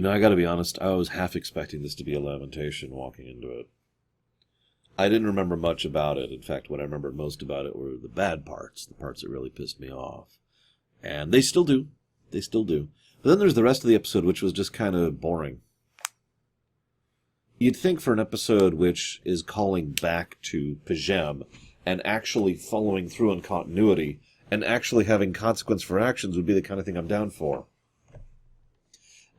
I gotta be honest, I was half expecting this to be a lamentation walking into it. I didn't remember much about it. In fact, what I remembered most about it were the bad parts, the parts that really pissed me off. And they still do. They still do. But then there's the rest of the episode, which was just kind of boring. You'd think for an episode which is calling back to P'Jem and actually following through on continuity and actually having consequence for actions would be the kind of thing I'm down for.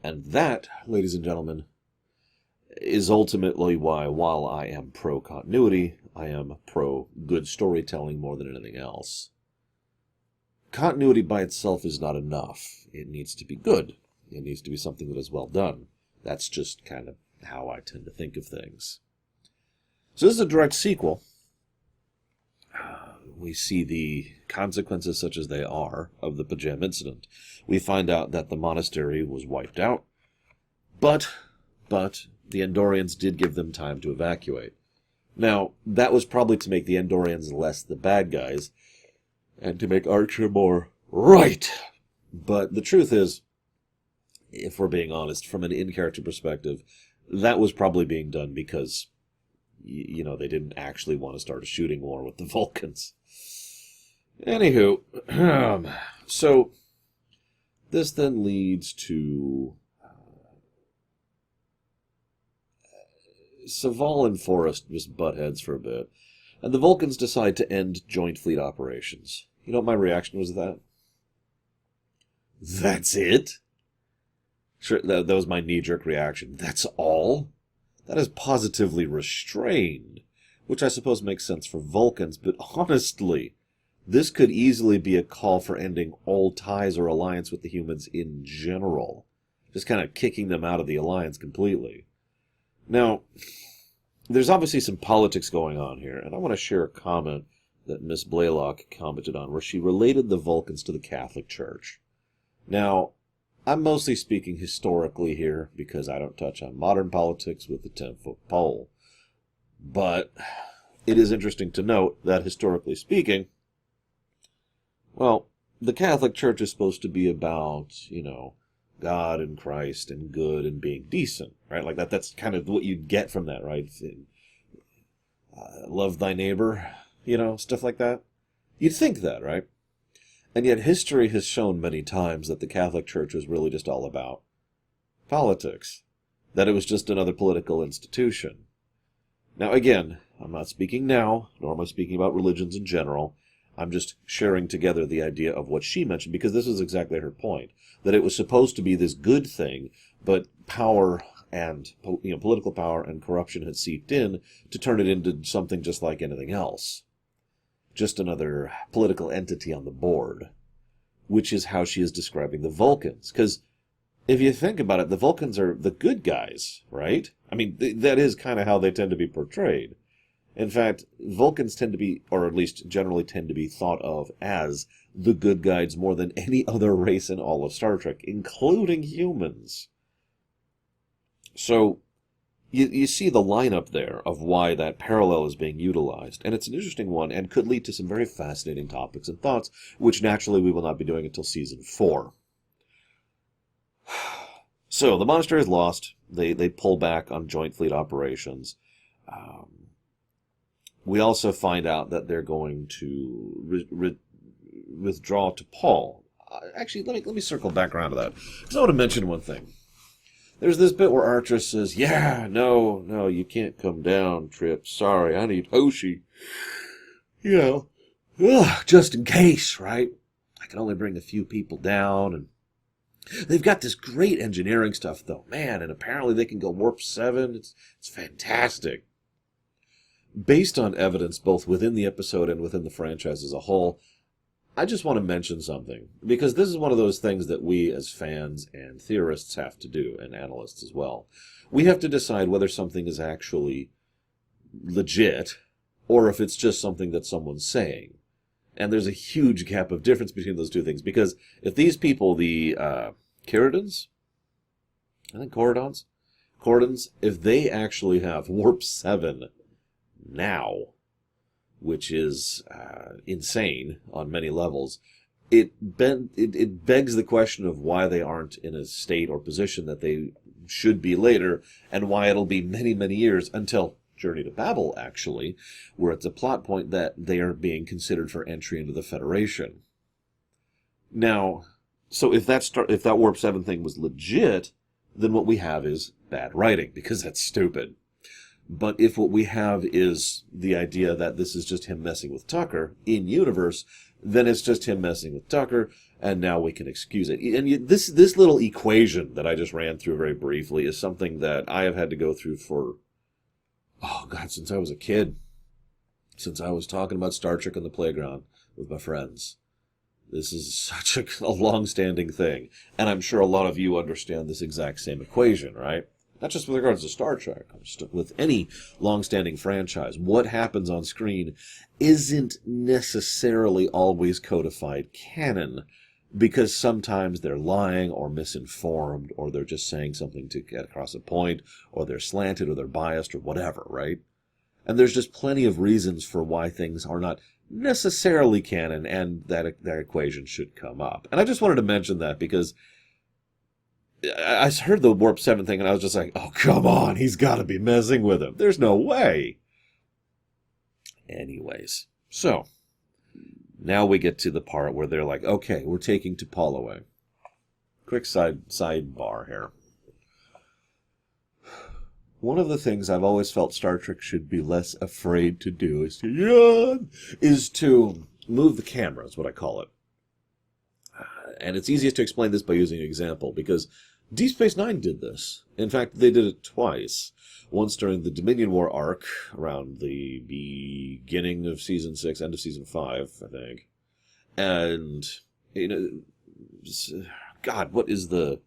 And that, ladies and gentlemen, is ultimately why, while I am pro-continuity, I am pro-good storytelling more than anything else. Continuity by itself is not enough. It needs to be good. It needs to be something that is well done. That's just kind of how I tend to think of things. So this is a direct sequel. We see the consequences, such as they are, of the P'Jem incident. We find out that the monastery was wiped out, but the Andorians did give them time to evacuate. Now, that was probably to make the Andorians less the bad guys, and to make Archer more right. But the truth is, if we're being honest, from an in-character perspective, that was probably being done because, they didn't actually want to start a shooting war with the Vulcans. Anywho, so this then leads to Soval and Forrest just butt heads for a bit, and the Vulcans decide to end joint fleet operations. You know what my reaction was to that? That's it? Sure, that was my knee-jerk reaction. That's all? That is positively restrained, which I suppose makes sense for Vulcans, but honestly, this could easily be a call for ending all ties or alliance with the humans in general. Just kind of kicking them out of the alliance completely. Now, there's obviously some politics going on here, and I want to share a comment that Miss Blaylock commented on, where she related the Vulcans to the Catholic Church. Now, I'm mostly speaking historically here, because I don't touch on modern politics with the 10-foot pole. But it is interesting to note that, historically speaking, well, the Catholic Church is supposed to be about, God and Christ and good and being decent, right? Like that's kind of what you get from that, right? Love thy neighbor, stuff like that. You'd think that, right? And yet history has shown many times that the Catholic Church was really just all about politics, that it was just another political institution. Now, again, I'm not speaking now, nor am I speaking about religions in general. I'm just sharing together the idea of what she mentioned, because this is exactly her point, that it was supposed to be this good thing, but power and political power and corruption had seeped in to turn it into something just like anything else. Just another political entity on the board, which is how she is describing the Vulcans. Because if you think about it, the Vulcans are the good guys, right? I mean, that is kind of how they tend to be portrayed. In fact, Vulcans tend to be, or at least generally tend to be thought of as the good guys more than any other race in all of Star Trek, including humans. So, you see the lineup there of why that parallel is being utilized, and it's an interesting one and could lead to some very fascinating topics and thoughts, which naturally we will not be doing until Season 4. So, the monastery is lost. They pull back on joint fleet operations. We also find out that they're going to withdraw to Paul. Actually, let me circle back around to that, because I want to mention one thing. There's this bit where Archer says, yeah, no, you can't come down, Trip. Sorry, I need Hoshi. Just in case, right? I can only bring a few people down, and they've got this great engineering stuff, though. Man, and apparently they can go warp 7. It's fantastic. Based on evidence both within the episode and within the franchise as a whole, I just want to mention something, because this is one of those things that we as fans and theorists have to do, and analysts as well. We have to decide whether something is actually legit, or if it's just something that someone's saying. And there's a huge gap of difference between those two things, because if these people, the Corridons, if they actually have Warp 7 now, which is insane on many levels, it begs the question of why they aren't in a state or position that they should be later, and why it'll be many, many years until Journey to Babel, actually, where it's a plot point that they are being considered for entry into the Federation. Now, so if that Warp 7 thing was legit, then what we have is bad writing, because that's stupid. But if what we have is the idea that this is just him messing with Tucker in-universe, then it's just him messing with Tucker, and now we can excuse it. And this little equation that I just ran through very briefly is something that I have had to go through for, oh God, since I was a kid. Since I was talking about Star Trek on the playground with my friends. This is such a long-standing thing. And I'm sure a lot of you understand this exact same equation, right? Not just with regards to Star Trek, just with any long-standing franchise. What happens on screen isn't necessarily always codified canon, because sometimes they're lying or misinformed, or they're just saying something to get across a point, or they're slanted, or they're biased, or whatever, right? And there's just plenty of reasons for why things are not necessarily canon, and that equation should come up. And I just wanted to mention that because I heard the Warp 7 thing, and I was just like, oh, come on, he's got to be messing with him. There's no way. Anyways, so now we get to the part where they're like, okay, we're taking T'Pol away. Quick sidebar here. One of the things I've always felt Star Trek should be less afraid to do is to move the camera, is what I call it. And it's easiest to explain this by using an example, because Deep Space Nine did this. In fact, they did it twice. Once during the Dominion War arc, around the beginning of Season 6, end of Season 5, I think. And, God, what is the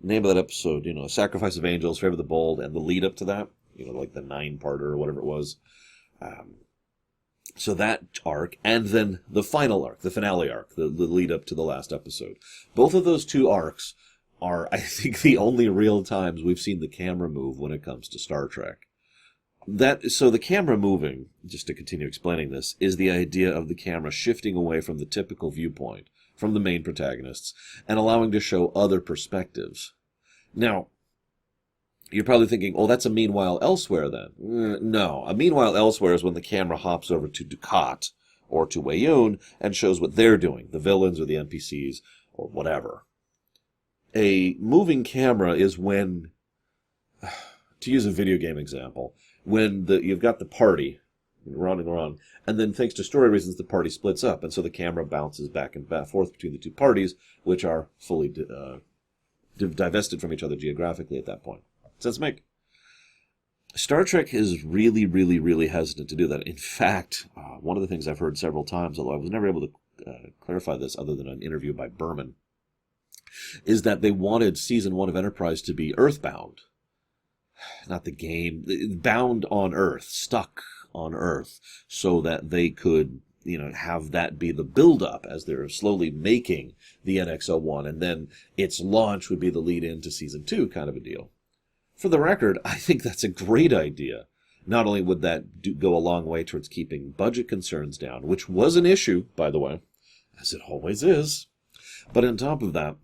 name of that episode? Sacrifice of Angels, Favor of the Bold, and the lead up to that. Like the 9-parter or whatever it was. So that arc, and then the final arc, the finale arc, the lead up to the last episode. Both of those two arcs are, I think, the only real times we've seen the camera move when it comes to Star Trek. So the camera moving, just to continue explaining this, is the idea of the camera shifting away from the typical viewpoint, from the main protagonists, and allowing to show other perspectives. Now, you're probably thinking, oh, that's a Meanwhile Elsewhere then. No, a Meanwhile Elsewhere is when the camera hops over to Dukat or to Weyoun and shows what they're doing, the villains or the NPCs or whatever. A moving camera is when, to use a video game example, when you've got the party running around, and then thanks to story reasons, the party splits up, and so the camera bounces back and forth between the two parties, which are fully divested from each other geographically at that point. Sense make? Star Trek is really, really, really hesitant to do that. In fact, one of the things I've heard several times, although I was never able to clarify this other than an interview by Berman, is that they wanted Season 1 of Enterprise to be Earthbound. Not the game. Bound on Earth, stuck on Earth, so that they could, have that be the build-up as they're slowly making the NX-01, and then its launch would be the lead-in to Season 2 kind of a deal. For the record, I think that's a great idea. Not only would that go a long way towards keeping budget concerns down, which was an issue, by the way, as it always is, but on top of that,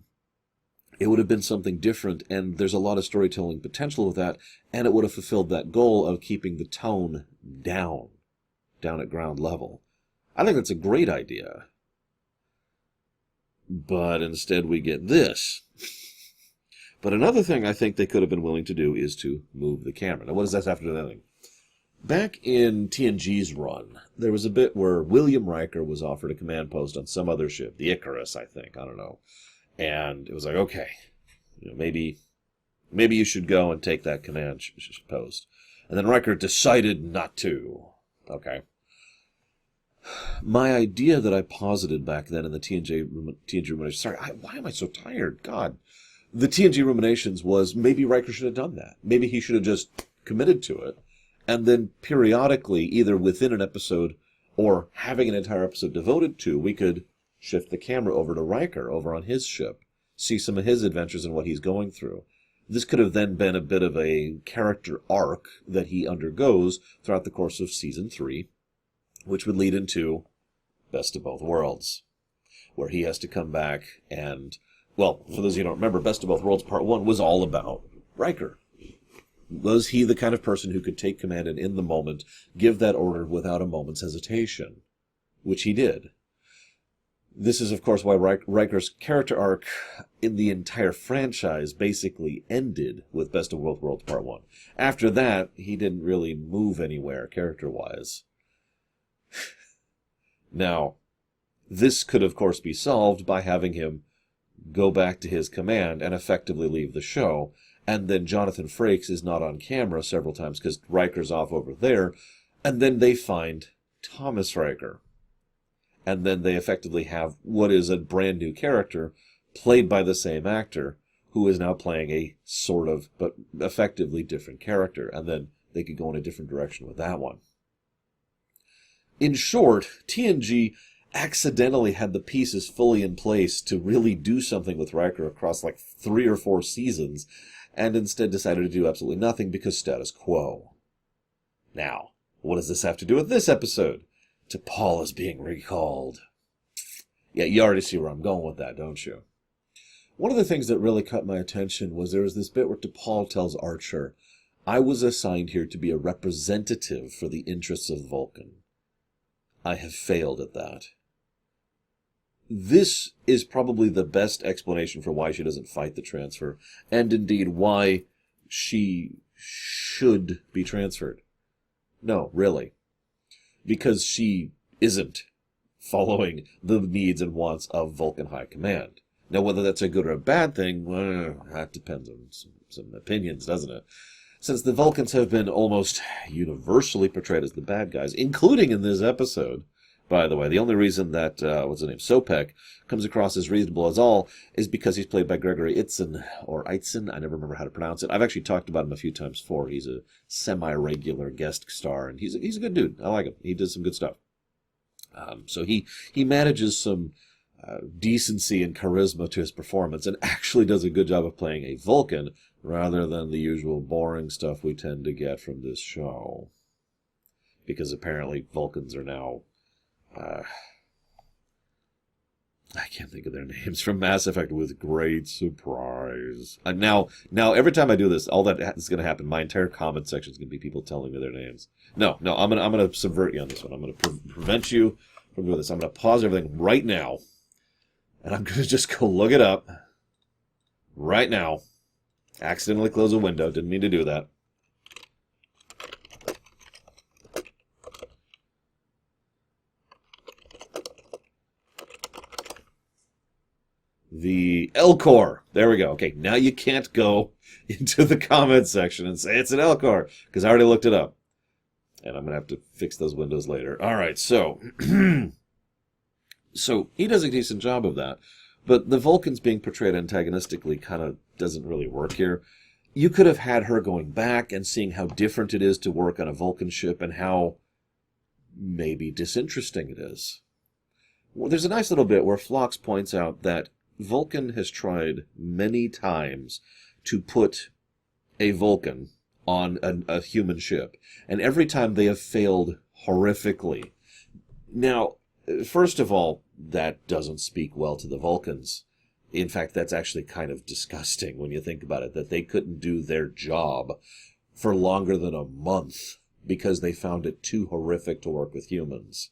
it would have been something different, and there's a lot of storytelling potential with that, and it would have fulfilled that goal of keeping the tone down at ground level. I think that's a great idea. But instead we get this. But another thing I think they could have been willing to do is to move the camera. Now, what does that have to do with anything? Back in TNG's run, there was a bit where William Riker was offered a command post on some other ship, the Icarus, I think, I don't know. And it was like, okay, maybe you should go and take that command post. And then Riker decided not to. Okay. My idea that I posited back then in the TNG ruminations, why am I so tired? God. The TNG ruminations was maybe Riker should have done that. Maybe he should have just committed to it. And then periodically, either within an episode or having an entire episode devoted to, we could shift the camera over to Riker, over on his ship, see some of his adventures and what he's going through. This could have then been a bit of a character arc that he undergoes throughout the course of Season 3, which would lead into Best of Both Worlds, where he has to come back and, well, for those of you who don't remember, Best of Both Worlds Part 1 was all about Riker. Was he the kind of person who could take command and in the moment give that order without a moment's hesitation? Which he did. This is, of course, why Riker's character arc in the entire franchise basically ended with Best of Both Worlds Part 1. After that, he didn't really move anywhere character-wise. Now, this could, of course, be solved by having him go back to his command and effectively leave the show, and then Jonathan Frakes is not on camera several times because Riker's off over there, and then they find Thomas Riker. And then they effectively have what is a brand new character, played by the same actor, who is now playing a sort of, but effectively different character, and then they could go in a different direction with that one. In short, TNG accidentally had the pieces fully in place to really do something with Riker across like 3 or 4 seasons, and instead decided to do absolutely nothing because status quo. Now, what does this have to do with this episode? T'Pol is being recalled. Yeah, you already see where I'm going with that, don't you? One of the things that really caught my attention was there was this bit where T'Pol tells Archer, I was assigned here to be a representative for the interests of Vulcan. I have failed at that. This is probably the best explanation for why she doesn't fight the transfer, and indeed why she should be transferred. No, really. Because she isn't following the needs and wants of Vulcan High Command. Now, whether that's a good or a bad thing, well, that depends on some opinions, doesn't it? Since the Vulcans have been almost universally portrayed as the bad guys, including in this episode. By the way, the only reason that, Sopek, comes across as reasonable as all is because he's played by Gregory Itzin, or Eitzen, I never remember how to pronounce it. I've actually talked about him a few times before. He's a semi-regular guest star, and he's a good dude. I like him. He does some good stuff. So he manages some decency and charisma to his performance, and actually does a good job of playing a Vulcan, rather than the usual boring stuff we tend to get from this show. Because apparently Vulcans are now... I can't think of their names from Mass Effect with great surprise. Now, every time I do this, all that is going to happen. My entire comment section is going to be people telling me their names. No, I'm gonna subvert you on this one. I'm gonna prevent you from doing this. I'm gonna pause everything right now, and I'm gonna just go look it up right now. Accidentally close a window. Didn't mean to do that. The Elcor. There we go. Okay, now you can't go into the comment section and say it's an Elcor, because I already looked it up. And I'm going to have to fix those windows later. All right, so... so he does a decent job of that. But the Vulcans being portrayed antagonistically kind of doesn't really work here. You could have had her going back and seeing how different it is to work on a Vulcan ship and how maybe disinteresting it is. Well, there's a nice little bit where Phlox points out that Vulcan has tried many times to put a Vulcan on a human ship, and every time they have failed horrifically. Now, first of all, that doesn't speak well to the Vulcans. In fact, that's actually kind of disgusting when you think about it, that they couldn't do their job for longer than a month because they found it too horrific to work with humans.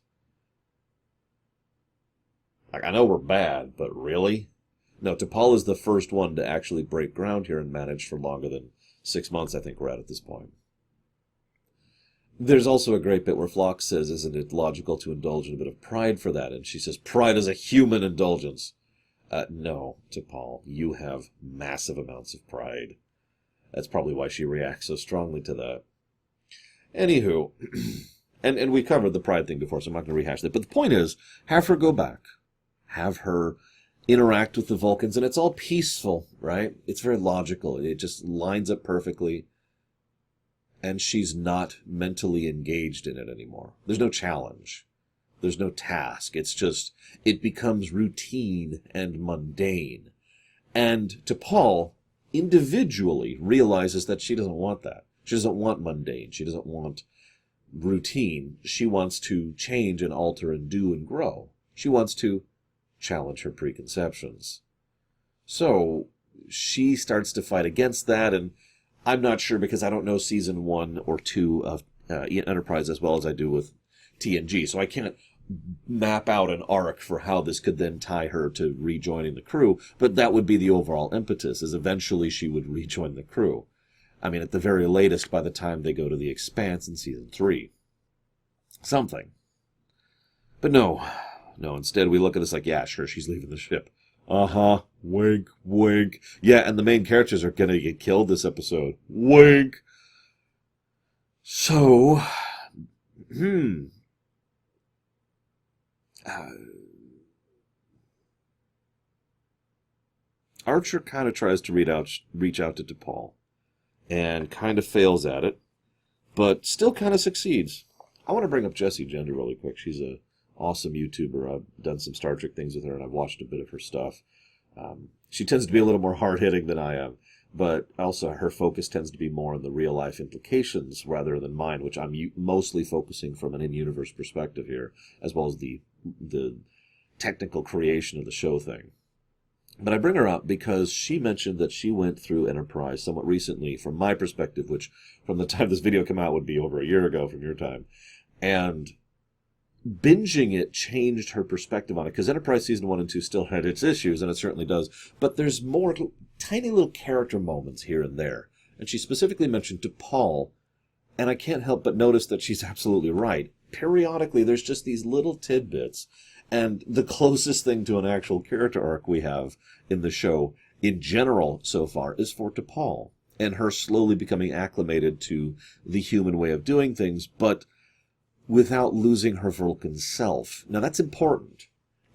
Like, I know we're bad, but really? No, T'Pol is the first one to actually break ground here and manage for longer than 6 months, I think we're at this point. There's also a great bit where Phlox says, isn't it logical to indulge in a bit of pride for that? And she says, pride is a human indulgence. No, T'Pol, you have massive amounts of pride. That's probably why she reacts so strongly to that. Anywho, and we covered the pride thing before, so I'm not going to rehash that. But the point is, have her go back. Have her interact with the Vulcans, and it's all peaceful, right? It's very logical. It just lines up perfectly, and she's not mentally engaged in it anymore. There's no challenge. There's no task. It's just, it becomes routine and mundane. And T'Pol individually realizes that she doesn't want that. She doesn't want mundane. She doesn't want routine. She wants to change and alter and do and grow. She wants to challenge her preconceptions. So she starts to fight against that, and I'm not sure because I don't know season 1 or 2 of Enterprise as well as I do with TNG, so I can't map out an arc for how this could then tie her to rejoining the crew, but that would be the overall impetus, is eventually she would rejoin the crew. I mean, at the very latest, by the time they go to the Expanse in season 3. Something. But no, instead we look at this like, yeah, sure, she's leaving the ship. Uh-huh, wink, wink. Yeah, and the main characters are gonna get killed this episode. Wink! So, Archer kind of tries to reach out to T'Pol, and kind of fails at it, but still kind of succeeds. I want to bring up Jessie Gender really quick. She's a awesome YouTuber. I've done some Star Trek things with her, and I've watched a bit of her stuff. She tends to be a little more hard-hitting than I am, but also her focus tends to be more on the real-life implications rather than mine, which I'm mostly focusing from an in-universe perspective here, as well as the technical creation of the show thing. But I bring her up because she mentioned that she went through Enterprise somewhat recently, from my perspective, which from the time this video came out would be over a year ago from your time. And binging it changed her perspective on it, because Enterprise Season 1 and 2 still had its issues, and it certainly does. But there's more tiny little character moments here and there. And she specifically mentioned T'Pol, and I can't help but notice that she's absolutely right. Periodically, there's just these little tidbits. And the closest thing to an actual character arc we have in the show, in general, so far, is for T'Pol, and her slowly becoming acclimated to the human way of doing things, but without losing her Vulcan self. Now, that's important.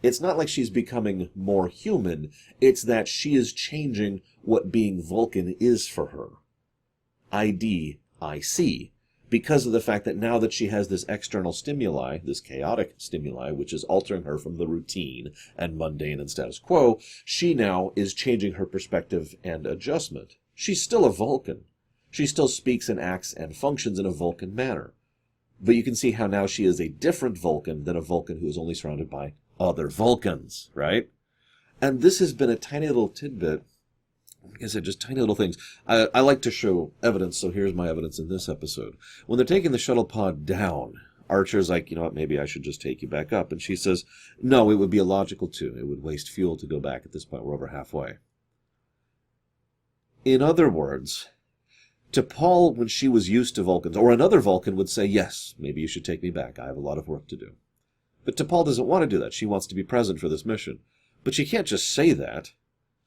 It's not like she's becoming more human, it's that she is changing what being Vulcan is for her. IDIC. Because of the fact that now that she has this external stimuli, this chaotic stimuli, which is altering her from the routine and mundane and status quo, she now is changing her perspective and adjustment. She's still a Vulcan. She still speaks and acts and functions in a Vulcan manner. But you can see how now she is a different Vulcan than a Vulcan who is only surrounded by other Vulcans, right? And this has been a tiny little tidbit. Like I said, just tiny little things. I like to show evidence, so here's my evidence in this episode. When they're taking the shuttle pod down, Archer's like, you know what, maybe I should just take you back up. And she says, no, it would be illogical to. It would waste fuel to go back at this point. We're over halfway. In other words, T'Pol, when she was used to Vulcans, or another Vulcan would say, yes, maybe you should take me back. I have a lot of work to do. But T'Pol doesn't want to do that. She wants to be present for this mission. But she can't just say that.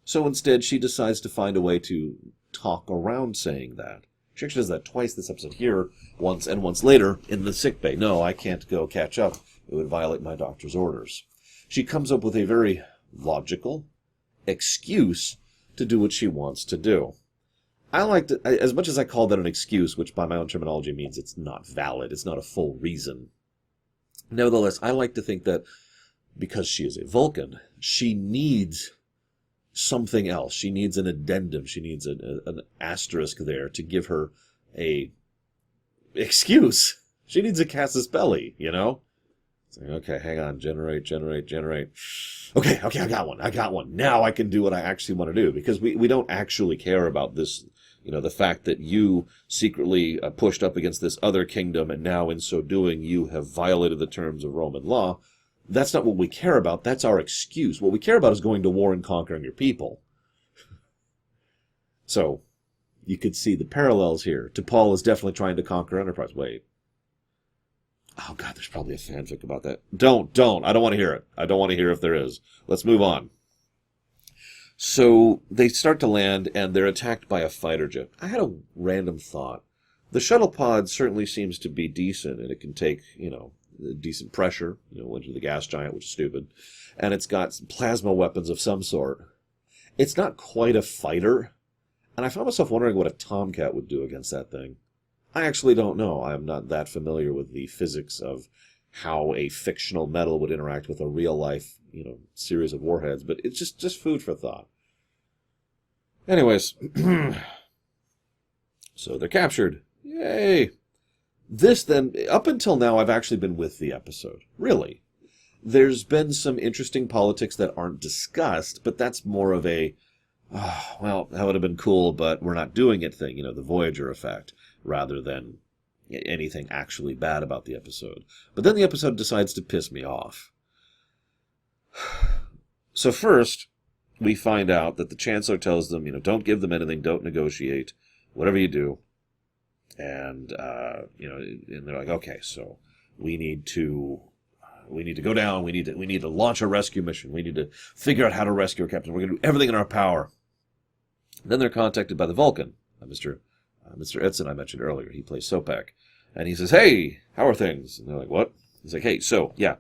So instead, she decides to find a way to talk around saying that. She actually does that twice this episode here, once and once later in the sickbay. No, I can't go catch up. It would violate my doctor's orders. She comes up with a very logical excuse to do what she wants to do. I like to, as much as I call that an excuse, which by my own terminology means it's not valid, it's not a full reason. Nevertheless, I like to think that because she is a Vulcan, she needs something else. She needs an addendum. She needs an asterisk there to give her a excuse. She needs a casus belli, you know? It's like, okay, hang on, generate. Okay, I got one. Now I can do what I actually want to do, because we don't actually care about this, you know, the fact that you secretly pushed up against this other kingdom, and now in so doing you have violated the terms of Roman law. That's not what we care about. That's our excuse. What we care about is going to war and conquering your people. So, you could see the parallels here. T'Pol is definitely trying to conquer Enterprise. Wait. Oh, God, there's probably a fanfic about that. Don't. I don't want to hear it. I don't want to hear if there is. Let's move on. So, they start to land, and they're attacked by a fighter jet. I had a random thought. The shuttle pod certainly seems to be decent, and it can take, you know, decent pressure, you know, into the gas giant, which is stupid. And it's got plasma weapons of some sort. It's not quite a fighter. And I found myself wondering what a Tomcat would do against that thing. I actually don't know. I'm not that familiar with the physics of how a fictional metal would interact with a real-life, you know, series of warheads. But it's just food for thought. Anyways. So they're captured. Yay! This then, up until now, I've actually been with the episode. Really. There's been some interesting politics that aren't discussed, but that's more of a, well, that would have been cool, but we're not doing it thing, the Voyager effect, rather than anything actually bad about the episode. But then the episode decides to piss me off. So first, we find out that the Chancellor tells them, don't give them anything, don't negotiate, whatever you do. And, and they're like, okay, so we need to go down, we need to launch a rescue mission, we need to figure out how to rescue our captain, we're going to do everything in our power. Then they're contacted by the Vulcan, Mr. Edson I mentioned earlier, he plays Sopak, and he says, hey, how are things? And they're like, what? He's like, hey, so, yeah,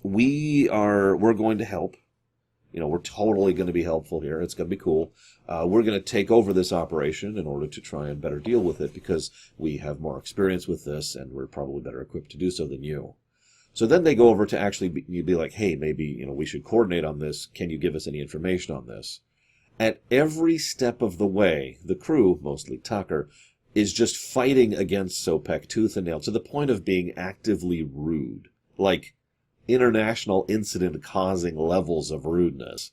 we're going to help. We're totally going to be helpful here. It's going to be cool. We're going to take over this operation in order to try and better deal with it because we have more experience with this and we're probably better equipped to do so than you. So then they go over to actually be like, hey, maybe, we should coordinate on this. Can you give us any information on this? At every step of the way, the crew, mostly Tucker, is just fighting against Sopak tooth and nail to the point of being actively rude. Like, international incident-causing levels of rudeness.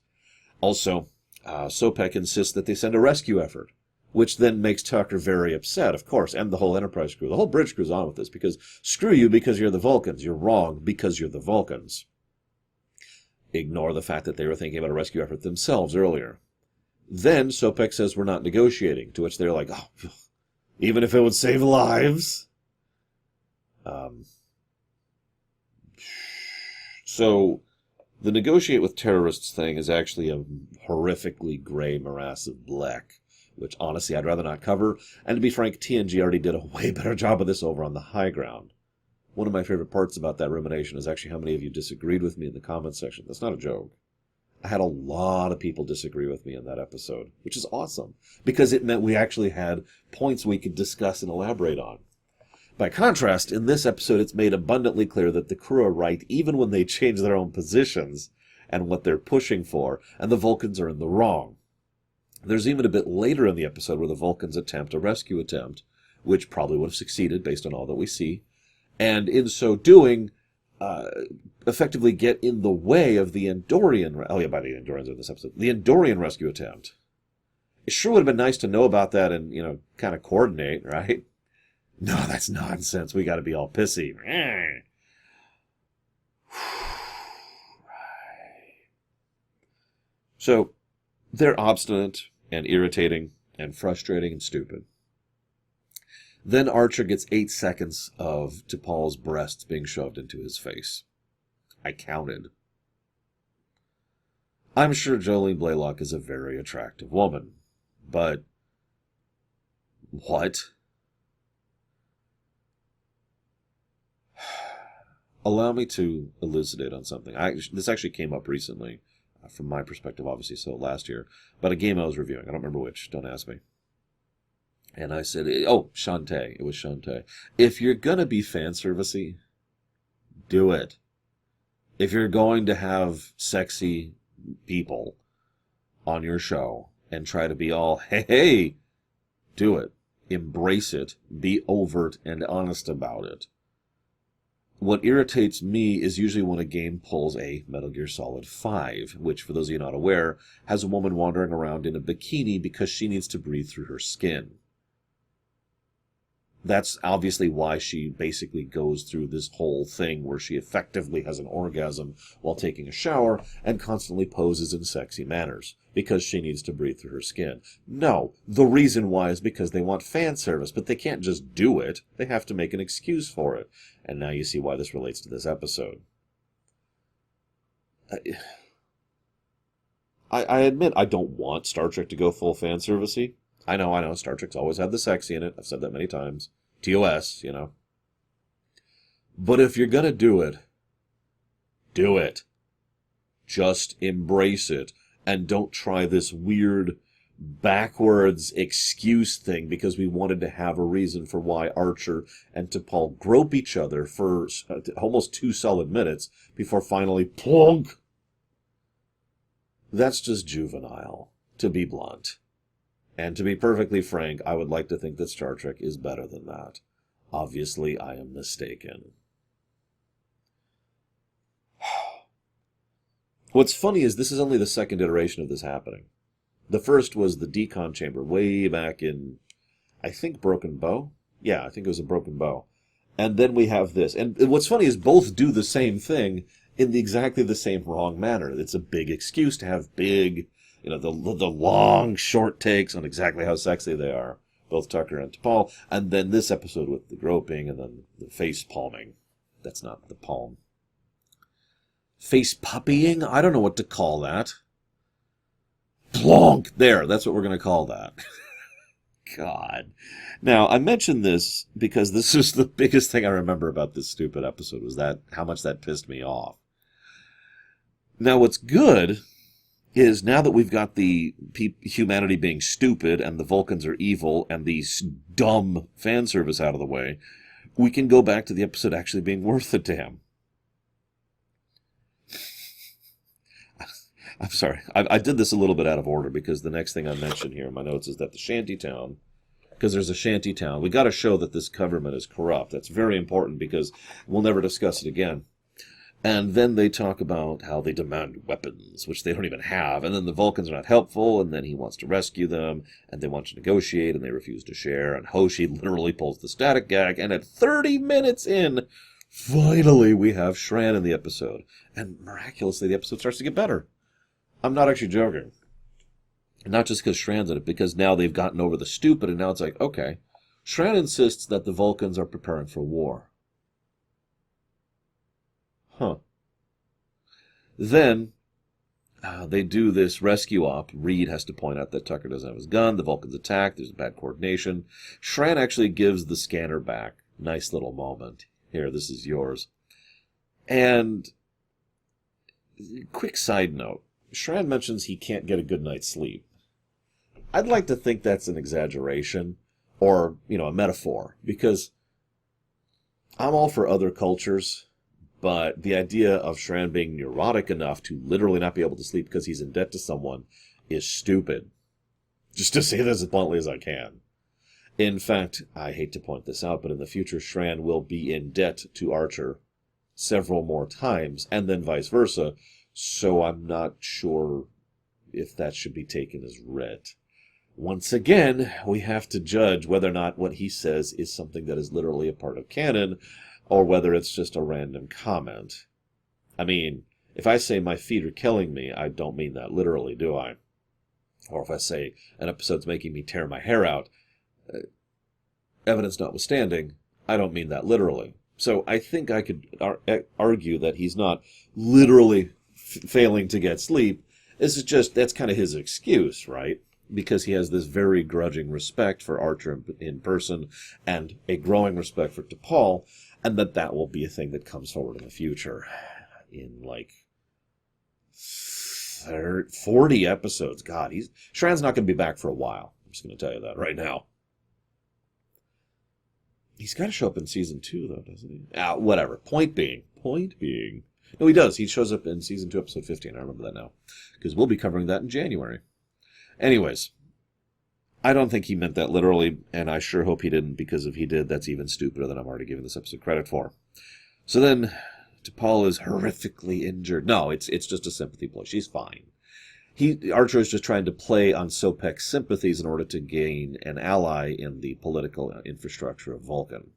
Also, Sopak insists that they send a rescue effort, which then makes Tucker very upset, of course, and the whole Enterprise crew. The whole bridge crew's on with this, because screw you because you're the Vulcans. You're wrong because you're the Vulcans. Ignore the fact that they were thinking about a rescue effort themselves earlier. Then Sopak says we're not negotiating, to which they're like, oh, even if it would save lives? So, the negotiate with terrorists thing is actually a horrifically gray morass of black, which honestly I'd rather not cover, and to be frank, TNG already did a way better job of this over on the high ground. One of my favorite parts about that rumination is actually how many of you disagreed with me in the comments section. That's not a joke. I had a lot of people disagree with me in that episode, which is awesome, because it meant we actually had points we could discuss and elaborate on. By contrast, in this episode, it's made abundantly clear that the crew are right even when they change their own positions and what they're pushing for, and the Vulcans are in the wrong. There's even a bit later in the episode where the Vulcans attempt a rescue attempt, which probably would have succeeded based on all that we see, and in so doing, effectively get in the way of the Andorian... by the Andorians in this episode. The Andorian rescue attempt. It sure would have been nice to know about that and, kind of coordinate, right? No, that's nonsense. We got to be all pissy. So, they're obstinate and irritating and frustrating and stupid. Then Archer gets 8 seconds of T'Pol's breasts being shoved into his face. I counted. I'm sure Jolene Blalock is a very attractive woman, but what? Allow me to elucidate on something. This actually came up recently, from my perspective, obviously, so last year, but a game I was reviewing. I don't remember which. Don't ask me. And I said, Shantae. It was Shantae. If you're going to be fan servicey, do it. If you're going to have sexy people on your show and try to be all, hey, do it. Embrace it. Be overt and honest about it. What irritates me is usually when a game pulls a Metal Gear Solid 5, which, for those of you not aware, has a woman wandering around in a bikini because she needs to breathe through her skin. That's obviously why she basically goes through this whole thing where she effectively has an orgasm while taking a shower and constantly poses in sexy manners because she needs to breathe through her skin. No, the reason why is because they want fan service, but they can't just do it. They have to make an excuse for it. And now you see why this relates to this episode. I admit I don't want Star Trek to go full fan servicey. I know, Star Trek's always had the sexy in it. I've said that many times. TOS, But if you're gonna do it, do it. Just embrace it. And don't try this weird, backwards excuse thing because we wanted to have a reason for why Archer and T'Pol grope each other for almost 2 solid minutes before finally plonk. That's just juvenile, to be blunt. And to be perfectly frank, I would like to think that Star Trek is better than that. Obviously, I am mistaken. What's funny is this is only the second iteration of this happening. The first was the decon chamber way back in, I think, Broken Bow. Yeah, I think it was a Broken Bow. And then we have this. And what's funny is both do the same thing in exactly the same wrong manner. It's a big excuse to have big, the long, short takes on exactly how sexy they are, both Tucker and T'Pol. And then this episode with the groping and then the face palming. That's not the palm. Face puppying? I don't know what to call that. Plonk! There, that's what we're going to call that. God. Now, I mentioned this because this was the biggest thing I remember about this stupid episode, was that how much that pissed me off. Now, what's good is now that we've got the humanity being stupid and the Vulcans are evil and the dumb fan service out of the way, we can go back to the episode actually being worth a damn. I'm sorry. I did this a little bit out of order because the next thing I mentioned here in my notes is that the shantytown, because there's a shantytown, we got to show that this government is corrupt. That's very important because we'll never discuss it again. And then they talk about how they demand weapons, which they don't even have. And then the Vulcans are not helpful, and then he wants to rescue them, and they want to negotiate, and they refuse to share. And Hoshi literally pulls the static gag, and at 30 minutes in, finally we have Shran in the episode. And miraculously, the episode starts to get better. I'm not actually joking. Not just because Shran's in it, because now they've gotten over the stupid, and now it's like, okay, Shran insists that the Vulcans are preparing for war. Huh. Then they do this rescue op. Reed has to point out that Tucker doesn't have his gun. The Vulcans attack. There's bad coordination. Shran actually gives the scanner back. Nice little moment. Here, this is yours. And quick side note. Shran mentions he can't get a good night's sleep. I'd like to think that's an exaggeration or, a metaphor, because I'm all for other cultures, but the idea of Shran being neurotic enough to literally not be able to sleep because he's in debt to someone is stupid. Just to say this as bluntly as I can. In fact, I hate to point this out, but in the future, Shran will be in debt to Archer several more times, and then vice versa. So I'm not sure if that should be taken as read. Once again, we have to judge whether or not what he says is something that is literally a part of canon, or whether it's just a random comment. I mean, if I say my feet are killing me, I don't mean that literally, do I? Or if I say an episode's making me tear my hair out, evidence notwithstanding, I don't mean that literally. So I think I could argue that he's not literally failing to get sleep. This is just, that's kind of his excuse, right? Because he has this very grudging respect for Archer in person and a growing respect for T'Pol, and that will be a thing that comes forward in the future in 40 episodes. God, Shran's not going to be back for a while. I'm just going to tell you that right now. He's got to show up in season 2, though, doesn't he? Whatever. Point being. No, he does. He shows up in season 2, episode 15. I remember that now. Because we'll be covering that in January. Anyways, I don't think he meant that literally, and I sure hope he didn't, because if he did, that's even stupider than I'm already giving this episode credit for. So then, T'Pol is horrifically injured. No, it's just a sympathy play. She's fine. Archer is just trying to play on Sopek's sympathies in order to gain an ally in the political infrastructure of Vulcan.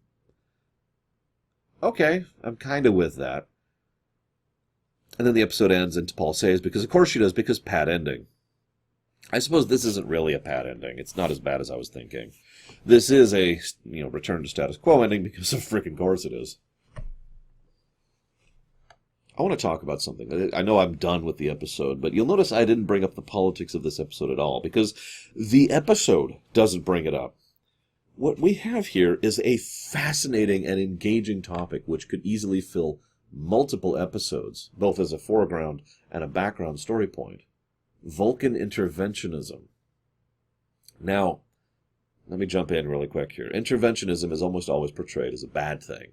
Okay, I'm kind of with that. And then the episode ends and T'Pol says, because of course she does, because bad ending. I suppose this isn't really a bad ending. It's not as bad as I was thinking. This is a, return to status quo ending, because of frickin' course it is. I want to talk about something. I know I'm done with the episode, but you'll notice I didn't bring up the politics of this episode at all, because the episode doesn't bring it up. What we have here is a fascinating and engaging topic which could easily fill multiple episodes, both as a foreground and a background story point. Vulcan interventionism. Now, let me jump in really quick here. Interventionism is almost always portrayed as a bad thing,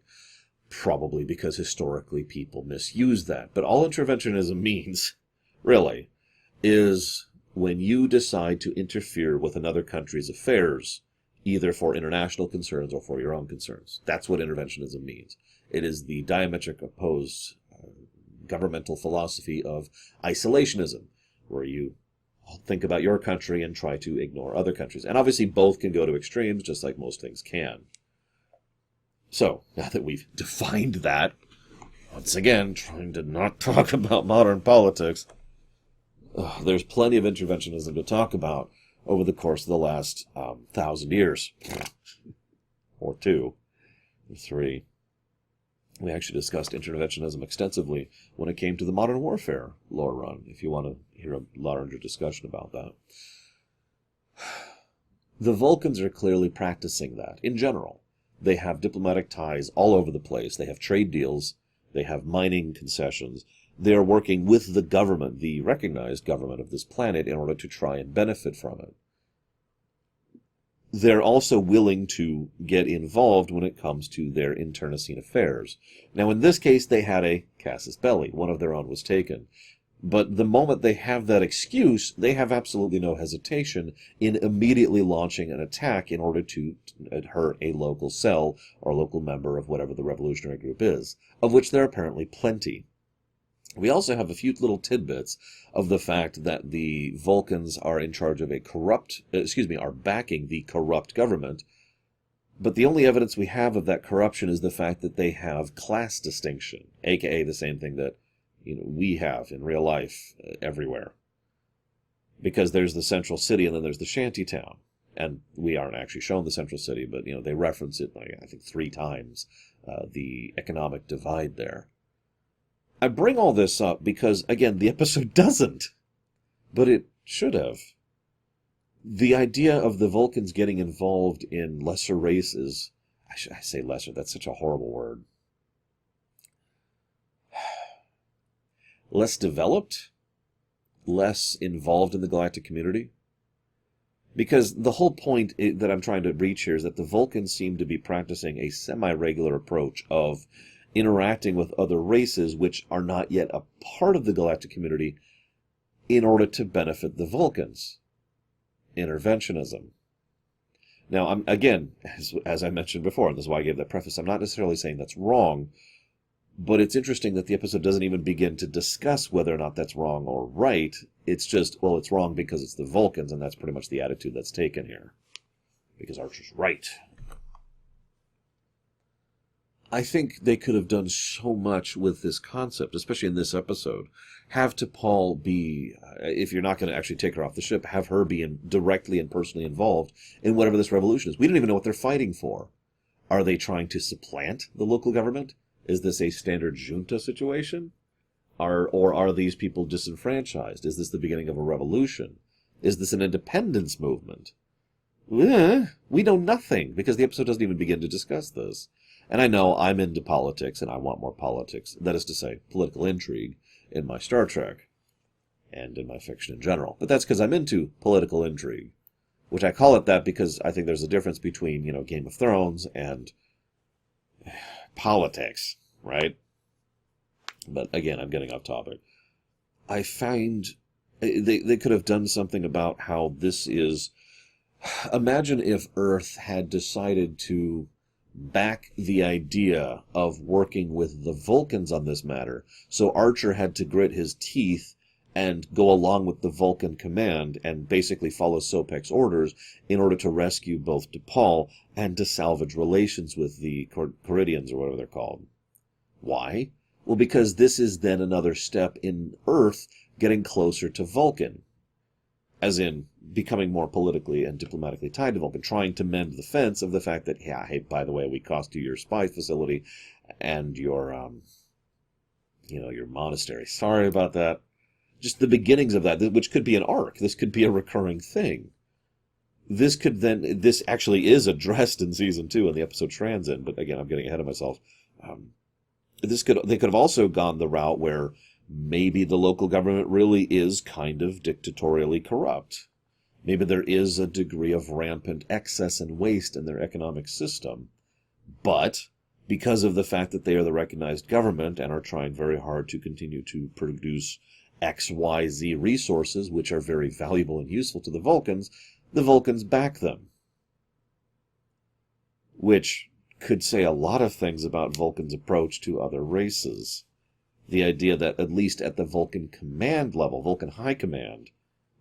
probably because historically people misuse that. But all interventionism means, really, is when you decide to interfere with another country's affairs, either for international concerns or for your own concerns. That's what interventionism means. It is the diametric opposed governmental philosophy of isolationism, where you think about your country and try to ignore other countries. And obviously both can go to extremes, just like most things can. So, now that we've defined that, once again, trying to not talk about modern politics, there's plenty of interventionism to talk about over the course of the last 1,000 years. Or 2, or 3. We actually discussed interventionism extensively when it came to the modern warfare lore run, if you want to hear a larger discussion about that. The Vulcans are clearly practicing that, in general. They have diplomatic ties all over the place. They have trade deals. They have mining concessions. They are working with the government, the recognized government of this planet, in order to try and benefit from it. They're also willing to get involved when it comes to their internecine affairs. Now, in this case, they had a casus belli. One of their own was taken. But the moment they have that excuse, they have absolutely no hesitation in immediately launching an attack in order to hurt a local cell or local member of whatever the revolutionary group is, of which there are apparently plenty. We also have a few little tidbits of the fact that the Vulcans are in charge of are backing the corrupt government, but the only evidence we have of that corruption is the fact that they have class distinction, aka the same thing that we have in real life everywhere. Because there's the central city and then there's the shanty town. And we aren't actually shown the central city, but they reference it, I think 3 times, the economic divide there. I bring all this up because, again, the episode doesn't, but it should have. The idea of the Vulcans getting involved in lesser races, I say lesser, that's such a horrible word. Less developed, less involved in the galactic community. Because the whole point that I'm trying to reach here is that the Vulcans seem to be practicing a semi-regular approach of interacting with other races which are not yet a part of the galactic community in order to benefit the Vulcans. Interventionism. Now, again, as I mentioned before, and this is why I gave that preface, I'm not necessarily saying that's wrong, but it's interesting that the episode doesn't even begin to discuss whether or not that's wrong or right. It's just, well, it's wrong because it's the Vulcans, and that's pretty much the attitude that's taken here. Because Archer's right. I think they could have done so much with this concept, especially in this episode. Have T'Pol be, if you're not going to actually take her off the ship, have her be directly and personally involved in whatever this revolution is. We don't even know what they're fighting for. Are they trying to supplant the local government? Is this a standard junta situation? Or are these people disenfranchised? Is this the beginning of a revolution? Is this an independence movement? We know nothing, because the episode doesn't even begin to discuss this. And I know I'm into politics, and I want more politics. That is to say, political intrigue in my Star Trek, and in my fiction in general. But that's because I'm into political intrigue, which I call it that because I think there's a difference between, Game of Thrones and politics, right? But again, I'm getting off topic. I find they could have done something about how this is... Imagine if Earth had decided to back the idea of working with the Vulcans on this matter, so Archer had to grit his teeth and go along with the Vulcan command and basically follow Sopek's orders in order to rescue both T'Pol and to salvage relations with the Coridians, or whatever they're called. Why? Well, because this is then another step in Earth getting closer to Vulcan. As in, becoming more politically and diplomatically tied to Vulcan, trying to mend the fence of the fact that, hey, by the way, we cost you your spy facility and your, your monastery. Sorry about that. Just the beginnings of that, which could be an arc. This could be a recurring thing. This actually is addressed in Season 2 in the episode Transin, but again, I'm getting ahead of myself. They could have also gone the route where maybe the local government really is kind of dictatorially corrupt. Maybe there is a degree of rampant excess and waste in their economic system. But because of the fact that they are the recognized government and are trying very hard to continue to produce X, Y, Z resources, which are very valuable and useful to the Vulcans back them. Which could say a lot of things about Vulcan's approach to other races. the idea that at least at the Vulcan command level, Vulcan High Command,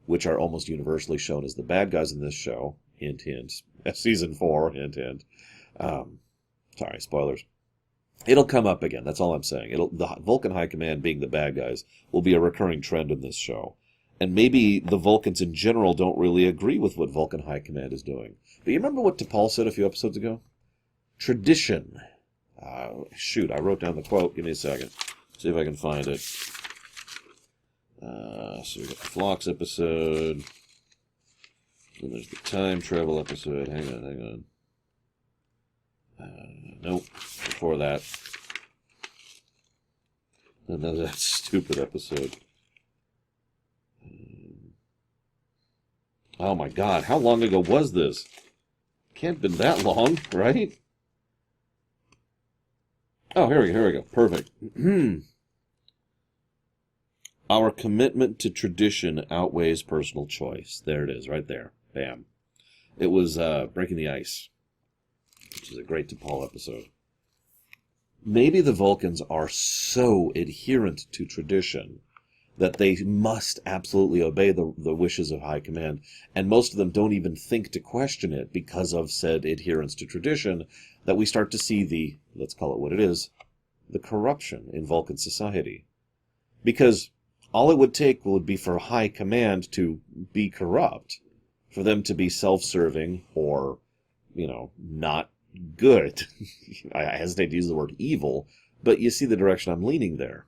which are almost universally shown as the bad guys in this show, hint, hint, season 4, hint, hint. Sorry, spoilers. It'll come up again. That's all I'm saying. The Vulcan High Command being the bad guys will be a recurring trend in this show. And maybe the Vulcans in general don't really agree with what Vulcan High Command is doing. But you remember what T'Pol said a few episodes ago? Tradition. Shoot, I wrote down the quote. Give me a second. See if I can find it. So we got the Phlox episode. Then there's the time travel episode. Hang on. Nope. Before that. Another that stupid episode. Oh my God, how long ago was this? Can't have been that long, right? Oh, here we go. Perfect. Our commitment to tradition outweighs personal choice. There it is, right there. Bam. It was Breaking the Ice, which is a great T'Pol episode. Maybe the Vulcans are so adherent to tradition that they must absolutely obey the wishes of High Command, and most of them don't even think to question it because of said adherence to tradition, that we start to see the, let's call it what it is, the corruption in Vulcan society. Because all it would take would be for High Command to be corrupt, for them to be self-serving or, not good. I hesitate to use the word evil, but you see the direction I'm leaning there.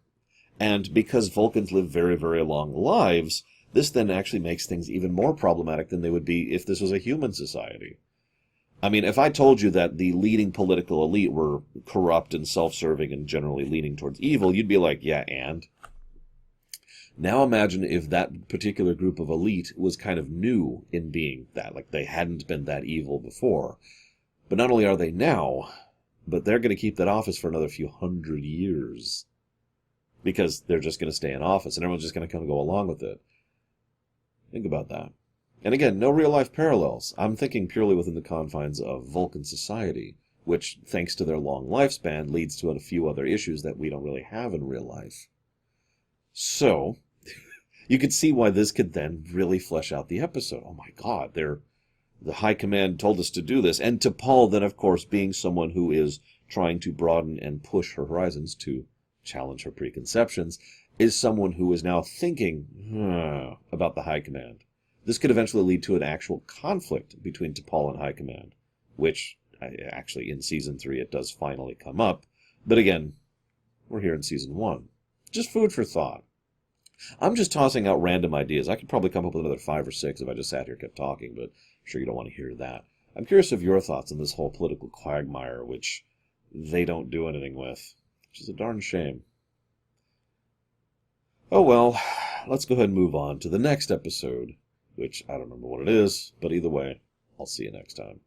And because Vulcans live very, very long lives, this then actually makes things even more problematic than they would be if this was a human society. I mean, if I told you that the leading political elite were corrupt and self-serving and generally leaning towards evil, you'd be like, yeah, and? Now imagine if that particular group of elite was kind of new in being that, like they hadn't been that evil before. But not only are they now, but they're going to keep that office for another few hundred years. Because they're just going to stay in office, and everyone's just going to kind of go along with it. Think about that. And again, no real-life parallels. I'm thinking purely within the confines of Vulcan society, which, thanks to their long lifespan, leads to a few other issues that we don't really have in real life. So, you could see why this could then really flesh out the episode. Oh my God, the High Command told us to do this. And T'Pol then, of course, being someone who is trying to broaden and push her horizons to challenge her preconceptions, is someone who is now thinking about the High Command. This could eventually lead to an actual conflict between T'Pol and High Command, which, actually, in Season 3 it does finally come up. But again, we're here in Season 1. Just food for thought. I'm just tossing out random ideas. I could probably come up with another 5 or 6 if I just sat here and kept talking, but I'm sure you don't want to hear that. I'm curious of your thoughts on this whole political quagmire, which they don't do anything with. Which is a darn shame. Oh well, let's go ahead and move on to the next episode, which I don't remember what it is, but either way, I'll see you next time.